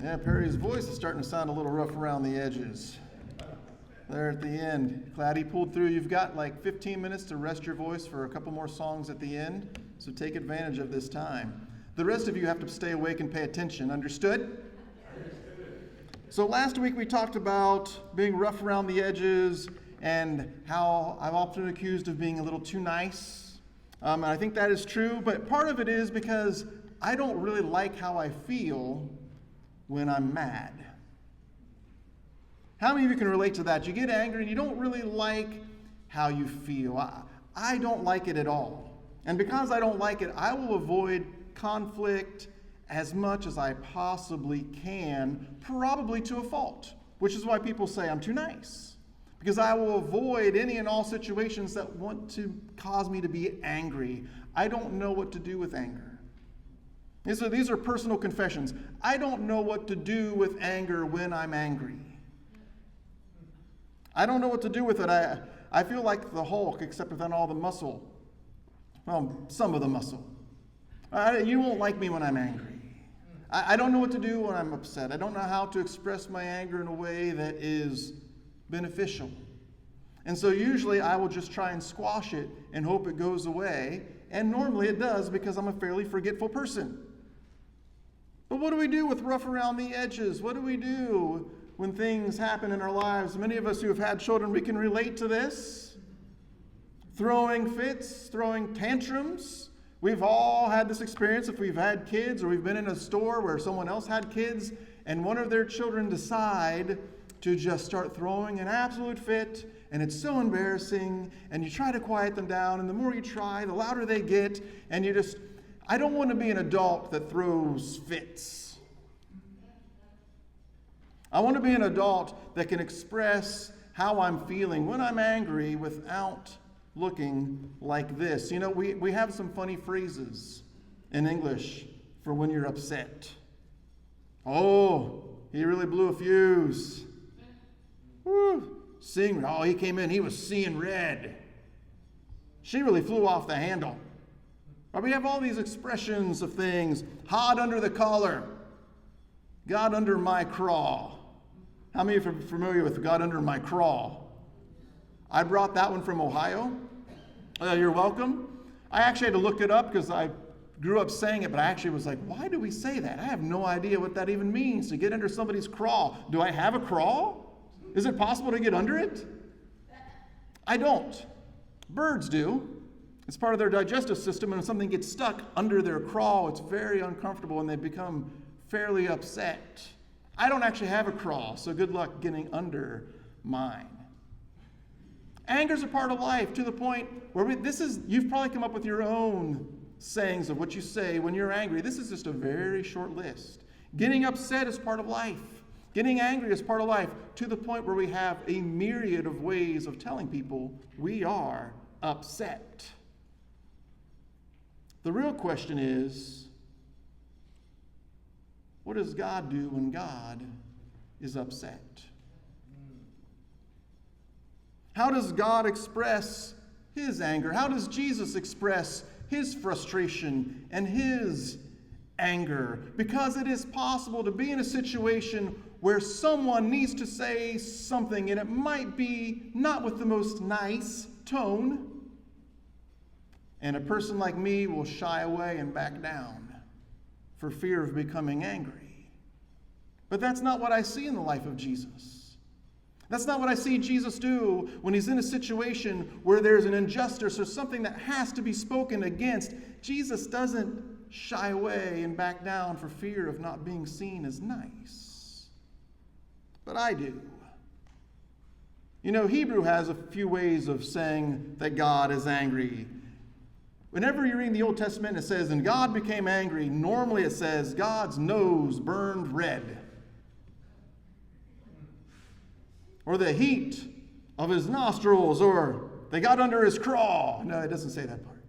Yeah, Perry's voice is starting to sound a little rough around the edges. There at the end. Glad he pulled through. You've got like 15 minutes to rest your voice for a couple more songs at the end, so take advantage of this time. The rest of you have to stay awake and pay attention. Understood? So last week we talked about being rough around the edges and how I'm often accused of being a little too nice. And I think that is true, but part of it is because I don't really like how I feel when I'm mad. How many of you can relate to that? You get angry and you don't really like how you feel. I don't like it at all. And because I don't like it, I will avoid conflict as much as I possibly can, probably to a fault, which is why people say I'm too nice. Because I will avoid any and all situations that want to cause me to be angry. I don't know what to do with anger. These are personal confessions. I don't know what to do with anger when I'm angry. I don't know what to do with it. I feel like the Hulk, except without all the muscle. Well, some of the muscle. You won't like me when I'm angry. I don't know what to do when I'm upset. I don't know how to express my anger in a way that is beneficial. And so usually I will just try and squash it and hope it goes away. And normally it does because I'm a fairly forgetful person. But what do we do with rough around the edges? What do we do when things happen in our lives? Many of us who have had children, we can relate to this. Throwing fits, throwing tantrums. We've all had this experience if we've had kids or we've been in a store where someone else had kids and one of their children decide to just start throwing an absolute fit, and it's so embarrassing, and you try to quiet them down, and the more you try, the louder they get, and I don't want to be an adult that throws fits. I want to be an adult that can express how I'm feeling when I'm angry without looking like this. You know, we have some funny phrases in English for when you're upset. Oh, he really blew a fuse. Woo. He came in, he was seeing red. She really flew off the handle. Or we have all these expressions of things. Hot under the collar. God under my craw. How many are familiar with God under my craw? I brought that one from Ohio. You're welcome. I actually had to look it up because I grew up saying it, but I actually was like, why do we say that? I have no idea what that even means, to get under somebody's craw. Do I have a craw? Is it possible to get under it? I don't. Birds do. It's part of their digestive system, and when something gets stuck under their craw, it's very uncomfortable, and they become fairly upset. I don't actually have a craw, so good luck getting under mine. Anger's a part of life to the point where you've probably come up with your own sayings of what you say when you're angry. This is just a very short list. Getting upset is part of life. Getting angry is part of life, to the point where we have a myriad of ways of telling people we are upset. The real question is, what does God do when God is upset? How does God express his anger? How does Jesus express his frustration and his anger? Because it is possible to be in a situation where someone needs to say something, and it might be not with the most nice tone, and a person like me will shy away and back down for fear of becoming angry. But that's not what I see in the life of Jesus. That's not what I see Jesus do when he's in a situation where there's an injustice or something that has to be spoken against. Jesus doesn't shy away and back down for fear of not being seen as nice. But I do. You know, Hebrew has a few ways of saying that God is angry. Whenever you read the Old Testament, it says, and God became angry. Normally it says, God's nose burned red. Or the heat of his nostrils, or they got under his craw. No, it doesn't say that part.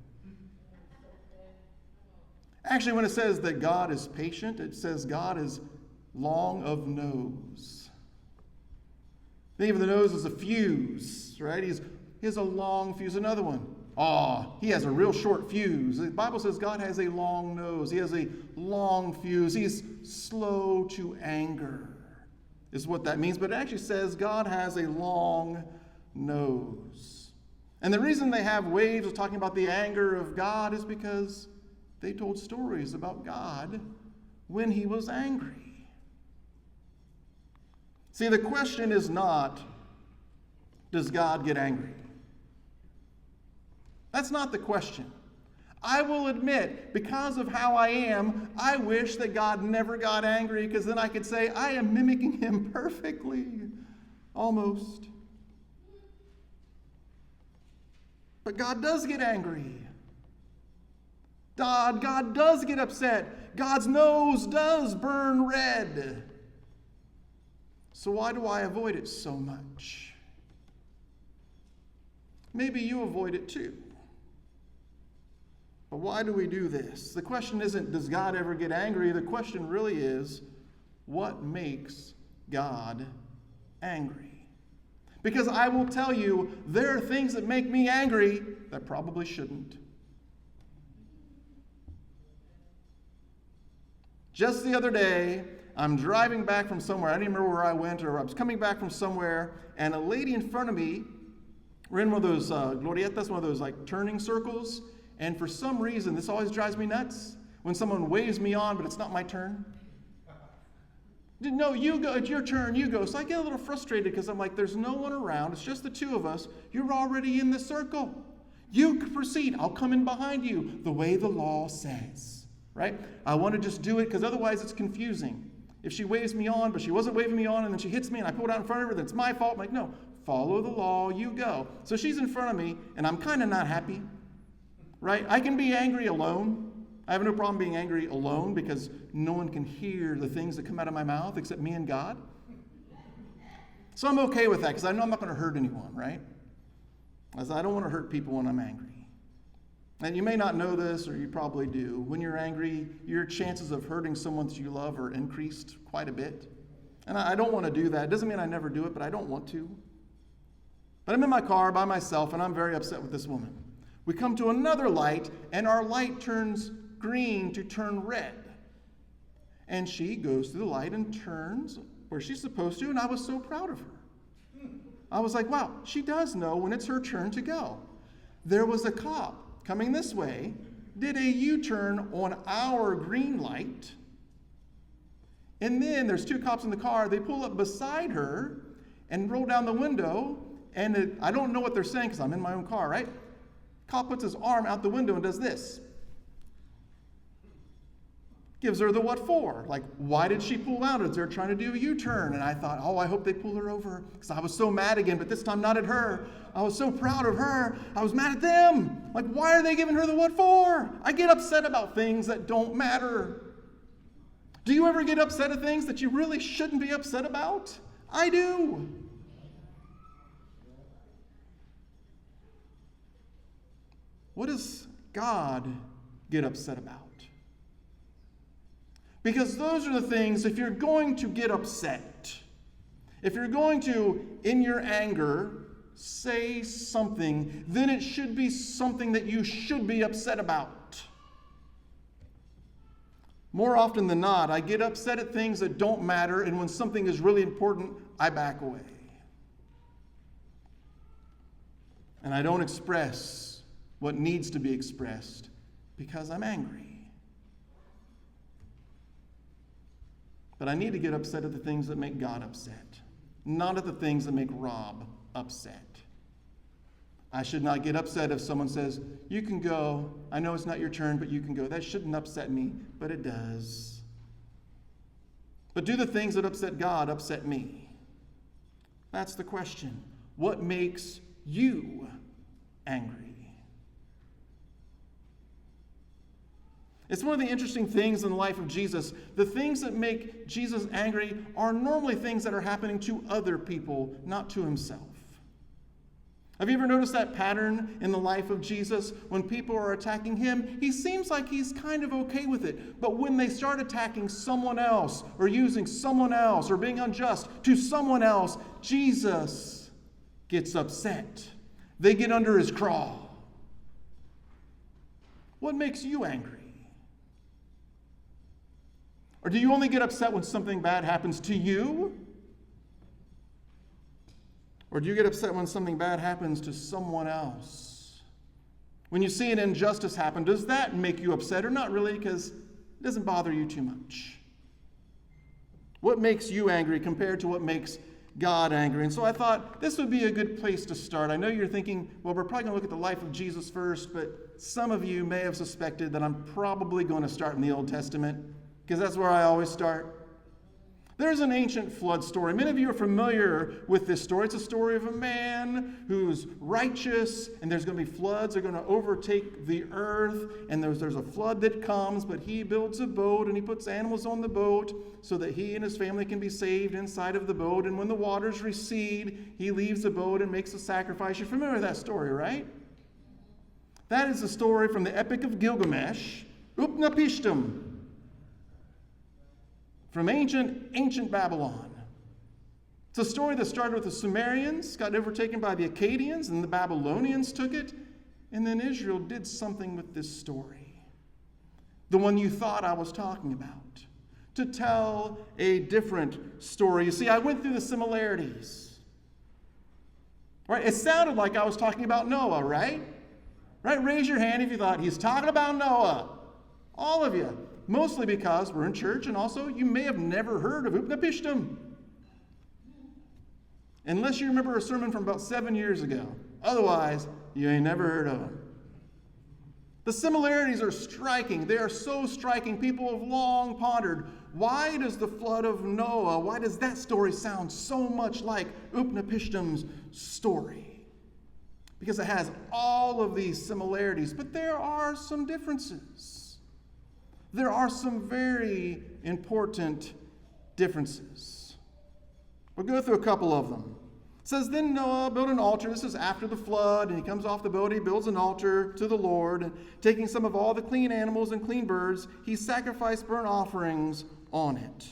Actually, when it says that God is patient, it says God is long of nose. Think of the nose as a fuse, right? He has a long fuse. Another one. oh, he has a real short fuse. The Bible says God has a long nose. He has a long fuse. He's slow to anger, is what that means. But it actually says God has a long nose. And the reason they have waves of talking about the anger of God is because they told stories about God when he was angry. See, the question is not, does God get angry? That's not the question. I will admit, because of how I am, I wish that God never got angry, because then I could say, I am mimicking him perfectly. Almost. But God does get angry. God does get upset. God's nose does burn red. So why do I avoid it so much? Maybe you avoid it too. But why do we do this? The question isn't, does God ever get angry? The question really is, what makes God angry? Because I will tell you, there are things that make me angry that probably shouldn't. Just the other day, I'm driving back from somewhere. I don't even remember where I went, or I was coming back from somewhere, and a lady in front of me, we're in one of those glorietas, one of those like turning circles, and for some reason, this always drives me nuts, when someone waves me on, but it's not my turn. No, you go, it's your turn, you go. So I get a little frustrated because I'm like, there's no one around, it's just the two of us. You're already in the circle. You proceed, I'll come in behind you, the way the law says, right? I want to just do it because otherwise it's confusing. If she waves me on, but she wasn't waving me on, and then she hits me and I pull it out in front of her, then it's my fault. I'm like, no, follow the law, you go. So she's in front of me, and I'm kind of not happy, right? I can be angry alone. I have no problem being angry alone because no one can hear the things that come out of my mouth except me and God. So I'm okay with that because I know I'm not going to hurt anyone, right? As I don't want to hurt people when I'm angry. And you may not know this, or you probably do. When you're angry, your chances of hurting someone that you love are increased quite a bit. And I don't want to do that. It doesn't mean I never do it, but I don't want to. But I'm in my car by myself, and I'm very upset with this woman. We come to another light, and our light turns green to turn red. And she goes through the light and turns where she's supposed to, and I was so proud of her. I was like, wow, she does know when it's her turn to go. There was a cop coming this way, did a U-turn on our green light, and then there's two cops in the car. They pull up beside her and roll down the window, and I don't know what they're saying because I'm in my own car, right? Cop puts his arm out the window and does this. Gives her the what for. Like, why did she pull out? They're trying to do a U-turn. And I thought, oh, I hope they pull her over. Because I was so mad again, but this time not at her. I was so proud of her. I was mad at them. Like, why are they giving her the what for? I get upset about things that don't matter. Do you ever get upset at things that you really shouldn't be upset about? I do. What does God get upset about? Because those are the things, if you're going to get upset, if you're going to, in your anger, say something, then it should be something that you should be upset about. More often than not, I get upset at things that don't matter, and when something is really important, I back away. And I don't express what needs to be expressed because I'm angry. But I need to get upset at the things that make God upset, not at the things that make Rob upset. I should not get upset if someone says, you can go. I know it's not your turn, but you can go. That shouldn't upset me, but it does. But do the things that upset God upset me? That's the question. What makes you angry? It's one of the interesting things in the life of Jesus. The things that make Jesus angry are normally things that are happening to other people, not to himself. Have you ever noticed that pattern in the life of Jesus? When people are attacking him, he seems like he's kind of okay with it. But when they start attacking someone else, or using someone else, or being unjust to someone else, Jesus gets upset. They get under his craw. What makes you angry? Or do you only get upset when something bad happens to you? Or do you get upset when something bad happens to someone else? When you see an injustice happen, does that make you upset or not really, because it doesn't bother you too much? What makes you angry compared to what makes God angry? And so I thought this would be a good place to start. I know you're thinking, well, we're probably going to look at the life of Jesus first, but some of you may have suspected that I'm probably going to start in the Old Testament, because that's where I always start. There's an ancient flood story. Many of you are familiar with this story. It's a story of a man who's righteous, and there's going to be floods that are going to overtake the earth, and there's a flood that comes, but he builds a boat, and he puts animals on the boat so that he and his family can be saved inside of the boat, and when the waters recede, he leaves the boat and makes a sacrifice. You're familiar with that story, right? That is the story from the Epic of Gilgamesh, Utnapishtim, from ancient Babylon. It's a story that started with the Sumerians, got overtaken by the Akkadians, and the Babylonians took it, and then Israel did something with this story. The one you thought I was talking about. To tell a different story. You see, I went through the similarities. Right? It sounded like I was talking about Noah, right? Right? Raise your hand if you thought he's talking about Noah. All of you. Mostly because we're in church, and also you may have never heard of Utnapishtim. Unless you remember a sermon from about 7 years ago. Otherwise, you ain't never heard of him. The similarities are striking. They are so striking. People have long pondered, why does the flood of Noah, why does that story sound so much like Utnapishtim's story? Because it has all of these similarities, but there are some differences. There are some very important differences. We'll go through a couple of them. It says, then Noah built an altar. This is after the flood, and he comes off the boat. He builds an altar to the Lord, and taking some of all the clean animals and clean birds, he sacrificed burnt offerings on it.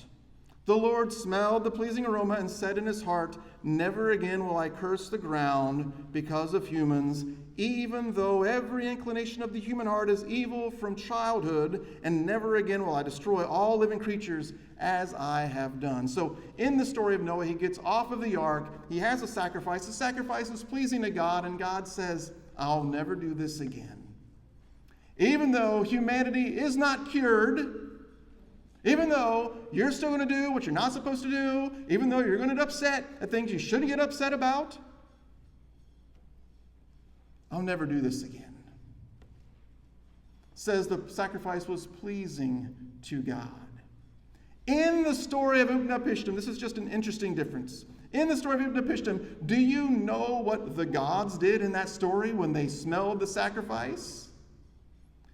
The Lord smelled the pleasing aroma and said in his heart, never again will I curse the ground because of humans, even though every inclination of the human heart is evil from childhood, and never again will I destroy all living creatures as I have done. So in the story of Noah, he gets off of the ark, he has a sacrifice. The sacrifice is pleasing to God, and God says, I'll never do this again. Even though humanity is not cured, even though you're still going to do what you're not supposed to do, even though you're going to get upset at things you shouldn't get upset about, I'll never do this again. It says the sacrifice was pleasing to God. In the story of Utnapishtim, this is just an interesting difference. In the story of Utnapishtim, do you know what the gods did in that story when they smelled the sacrifice?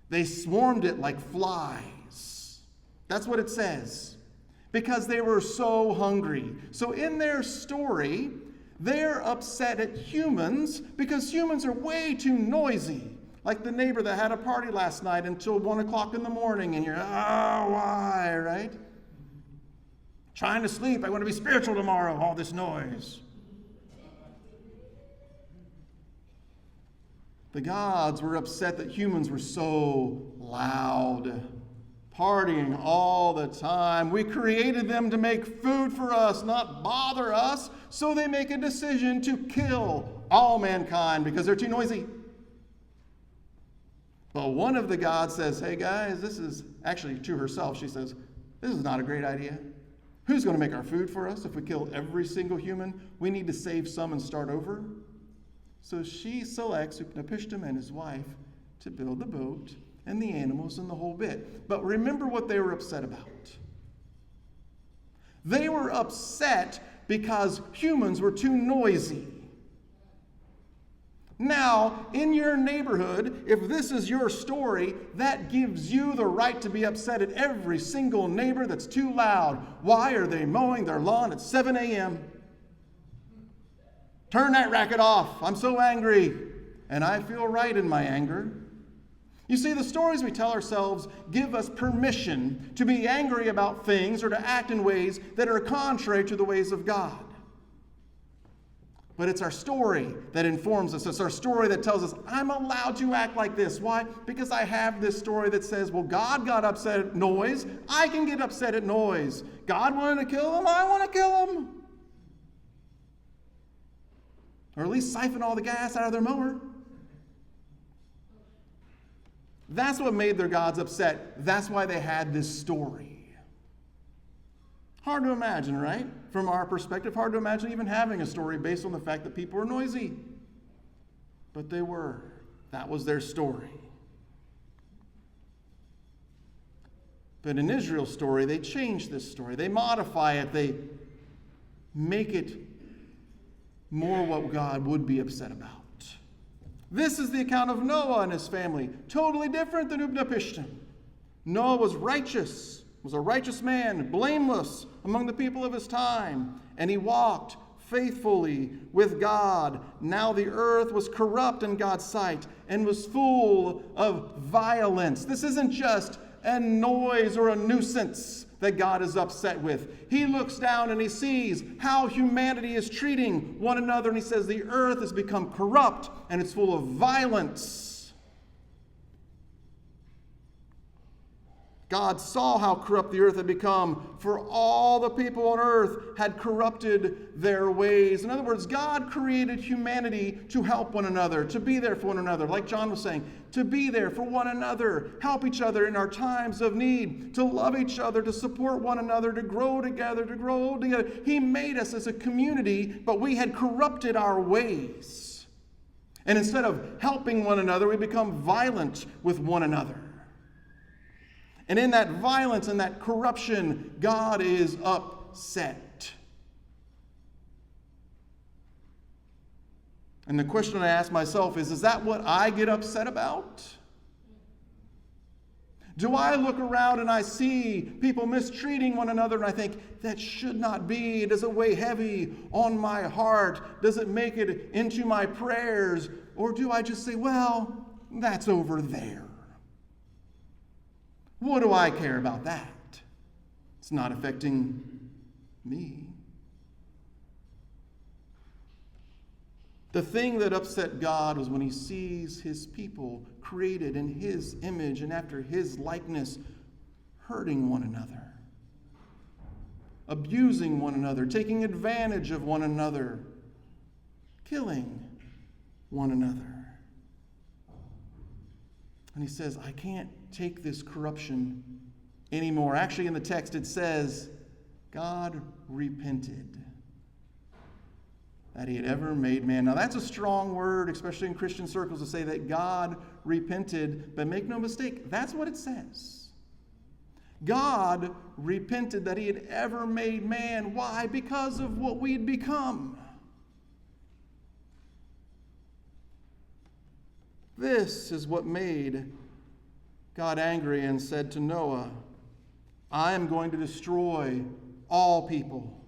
They swarmed it like flies. That's what it says. Because they were so hungry. So in their story, they're upset at humans because humans are way too noisy. Like the neighbor that had a party last night until 1 o'clock in the morning, and you're, why, right? Trying to sleep. I want to be spiritual tomorrow. All this noise. The gods were upset that humans were so loud, partying all the time. We created them to make food for us, not bother us. So they make a decision to kill all mankind because they're too noisy. But one of the gods says, hey guys, this is actually to herself. She says, this is not a great idea. Who's going to make our food for us if we kill every single human? We need to save some and start over. So she selects Utnapishtim and his wife to build the boat and the animals and the whole bit. But remember what they were upset about. They were upset because humans were too noisy. Now, in your neighborhood, if this is your story, that gives you the right to be upset at every single neighbor that's too loud. Why are they mowing their lawn at 7 a.m.? Turn that racket off. I'm so angry. And I feel right in my anger. You see, the stories we tell ourselves give us permission to be angry about things or to act in ways that are contrary to the ways of God. But it's our story that informs us. It's our story that tells us, I'm allowed to act like this. Why? Because I have this story that says, well, God got upset at noise. I can get upset at noise. God wanted to kill him. I want to kill him. Or at least siphon all the gas out of their mower. That's what made their gods upset. That's why they had this story. Hard to imagine, right? From our perspective, hard to imagine even having a story based on the fact that people are noisy. But they were. That was their story. But in Israel's story, they change this story. They modify it. They make it more what God would be upset about. This is the account of Noah and his family. Totally different than Utnapishtim. Noah was righteous. Was a righteous man, blameless among the people of his time, and he walked faithfully with God. Now the earth was corrupt in God's sight and was full of violence. This isn't just a noise or a nuisance that God is upset with. He looks down and he sees how humanity is treating one another, and he says the earth has become corrupt and it's full of violence. God saw how corrupt the earth had become, for all the people on earth had corrupted their ways. In other words, God created humanity to help one another, to be there for one another. Like John was saying, to be there for one another, help each other in our times of need, to love each other, to support one another, to grow together, to grow old together. He made us as a community, but we had corrupted our ways. And instead of helping one another, we become violent with one another. And in that violence and that corruption, God is upset. And the question I ask myself is that what I get upset about? Do I look around and I see people mistreating one another and I think, that should not be? Does it weigh heavy on my heart? Does it make it into my prayers? Or do I just say, well, that's over there? What do I care about that? It's not affecting me. The thing that upset God was when he sees his people created in his image and after his likeness hurting one another, abusing one another, taking advantage of one another, killing one another. And he says, I can't take this corruption anymore. Actually, in the text it says, God repented that he had ever made man. Now that's a strong word, especially in Christian circles, to say that God repented. But make no mistake, that's what it says. God repented that he had ever made man. Why? Because of what we'd become. This is what made God angry and said to Noah, I am going to destroy all people,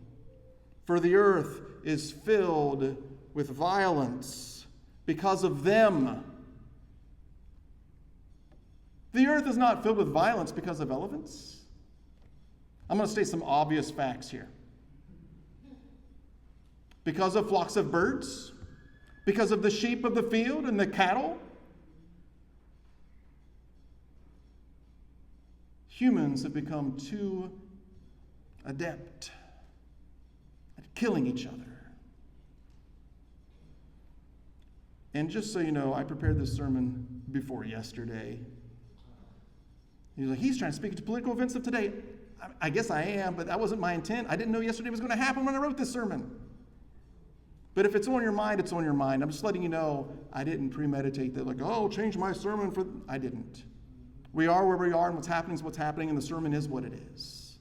for the earth is filled with violence because of them. The earth is not filled with violence because of elephants. I'm going to state some obvious facts here. Because of flocks of birds, because of the sheep of the field and the cattle. Humans have become too adept at killing each other. And just so you know, I prepared this sermon before yesterday. He's like, he's trying to speak to political events of today. I guess I am, but that wasn't my intent. I didn't know yesterday was going to happen when I wrote this sermon. But if it's on your mind, it's on your mind. I'm just letting you know I didn't premeditate that, like, oh, change my sermon for... I didn't. We are where we are, and what's happening is what's happening, and the sermon is what it is.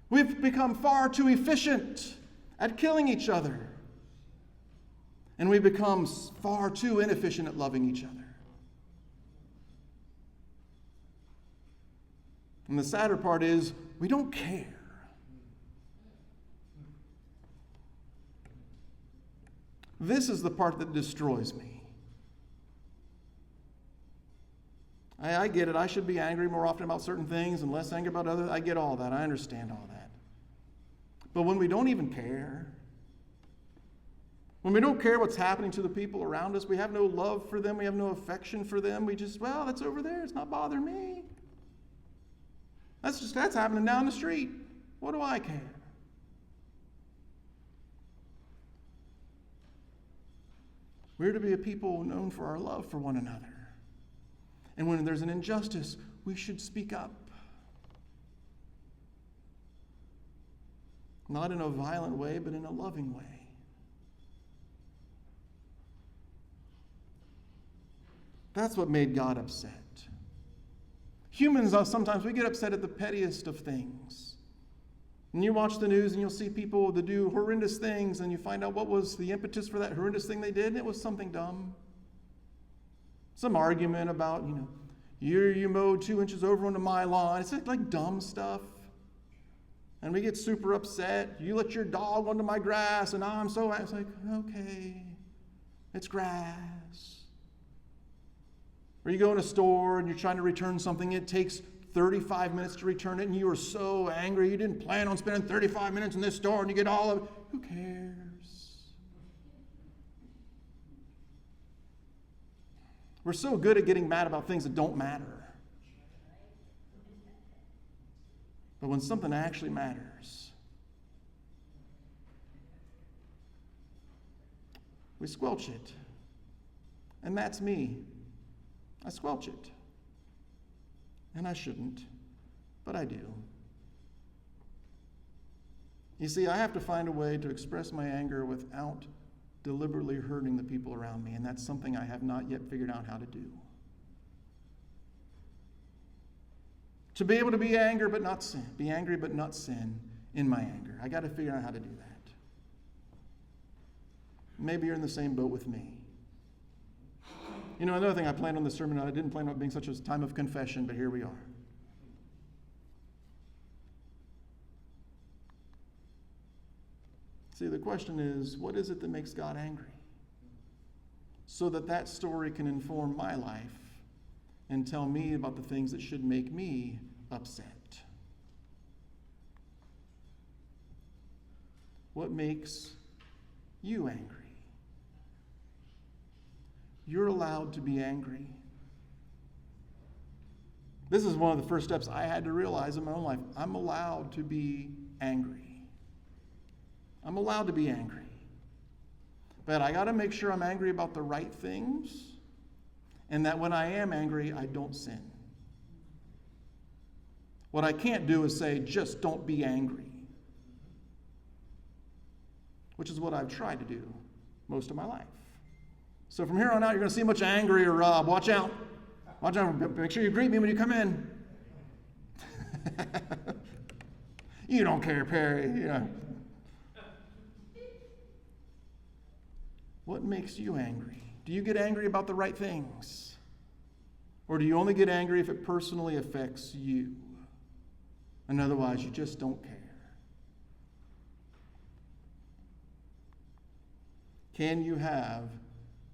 We've become far too efficient at killing each other. And we've become far too inefficient at loving each other. And the sadder part is, we don't care. This is the part that destroys me. I get it. I should be angry more often about certain things and less angry about others. I get all that. I understand all that. But when we don't even care, When we don't care what's happening to the people around us, we have no love for them, we have no affection for them, we just, well, that's over there, it's not bothering me. That's happening down the street. What do I care? We're to be a people known for our love for one another. And when there's an injustice, we should speak up. Not in a violent way, but in a loving way. That's what made God upset. Humans, sometimes we get upset at the pettiest of things. And you watch the news and you'll see people that do horrendous things and you find out what was the impetus for that horrendous thing they did, and it was something dumb. Some argument about, you mowed 2 inches over onto my lawn. It's like dumb stuff. And we get super upset. You let your dog onto my grass, and it's like, okay, it's grass. Or you go in a store and you're trying to return something, it takes 35 minutes to return it, and you are so angry you didn't plan on spending 35 minutes in this store, and you get all of it. Who cares? We're so good at getting mad about things that don't matter. But when something actually matters, we squelch it. And that's me. I squelch it. And I shouldn't, but I do. You see, I have to find a way to express my anger without deliberately hurting the people around me, and that's something I have not yet figured out how to do. To be able to be angry but not sin in my anger. I got to figure out how to do that. Maybe you're in the same boat with me. Another thing I planned on this sermon, I didn't plan on it being such a time of confession, but here we are. See, the question is, what is it that makes God angry? So that story can inform my life and tell me about the things that should make me upset. What makes you angry? You're allowed to be angry. This is one of the first steps I had to realize in my own life. I'm allowed to be angry. I'm allowed to be angry. But I got to make sure I'm angry about the right things, and that when I am angry, I don't sin. What I can't do is say, just don't be angry, which is what I've tried to do most of my life. So from here on out, you're going to see much angrier Rob. Watch out. Watch out. Make sure you greet me when you come in. You don't care, Perry. What makes you angry? Do you get angry about the right things? Or do you only get angry if it personally affects you? And otherwise, you just don't care. Can you have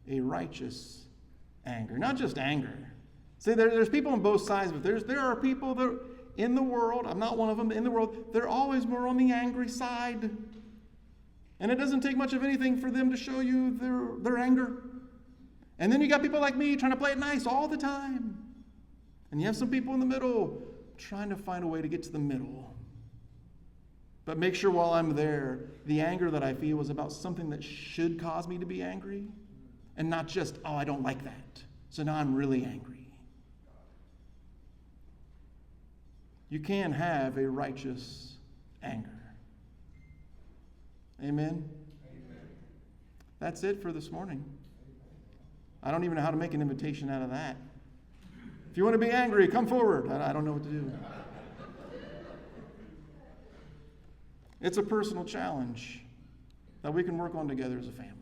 a righteous anger? Not just anger. See, there's people on both sides, but there are people that in the world, I'm not one of them, in the world, they're always more on the angry side. And it doesn't take much of anything for them to show you their anger. And then you got people like me trying to play it nice all the time. And you have some people in the middle trying to find a way to get to the middle. But make sure while I'm there, the anger that I feel is about something that should cause me to be angry. And not just, I don't like that. So now I'm really angry. You can have a righteous anger. Amen? Amen. That's it for this morning. I don't even know how to make an invitation out of that. If you want to be angry, come forward. I don't know what to do. It's a personal challenge that we can work on together as a family.